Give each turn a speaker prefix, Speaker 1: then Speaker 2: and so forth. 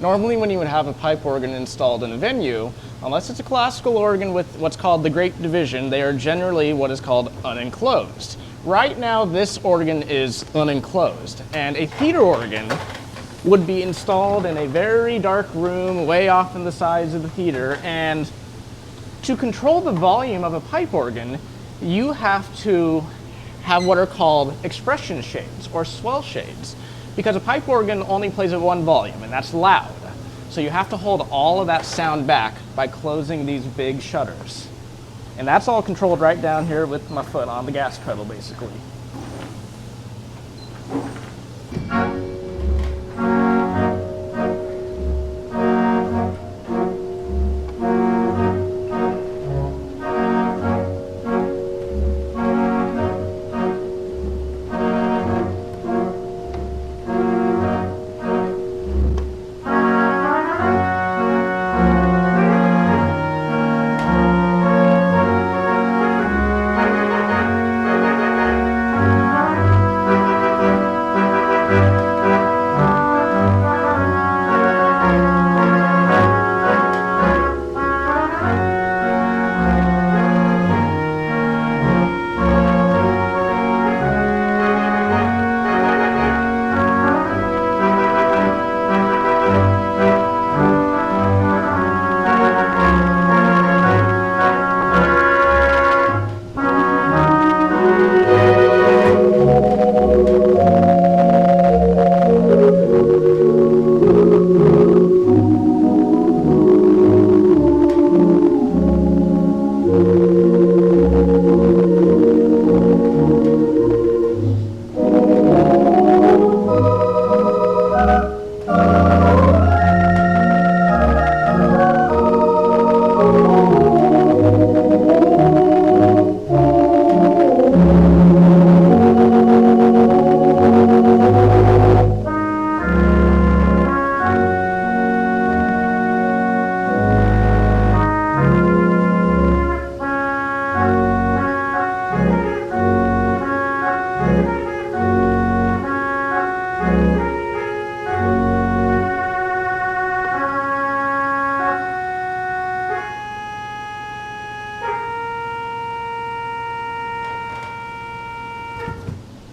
Speaker 1: Normally when you would have a pipe organ installed in a venue, unless it's a classical organ with what's called the Great Division, they are generally what is called unenclosed. Right now this organ is unenclosed, and a theater organ would be installed in a very dark room way off in the sides of the theater, and to control the volume of a pipe organ, you have to have what are called expression shades or swell shades, because a pipe organ only plays at one volume, and that's loud. So you have to hold all of that sound back by closing these big shutters. And that's all controlled right down here with my foot on the gas pedal, basically.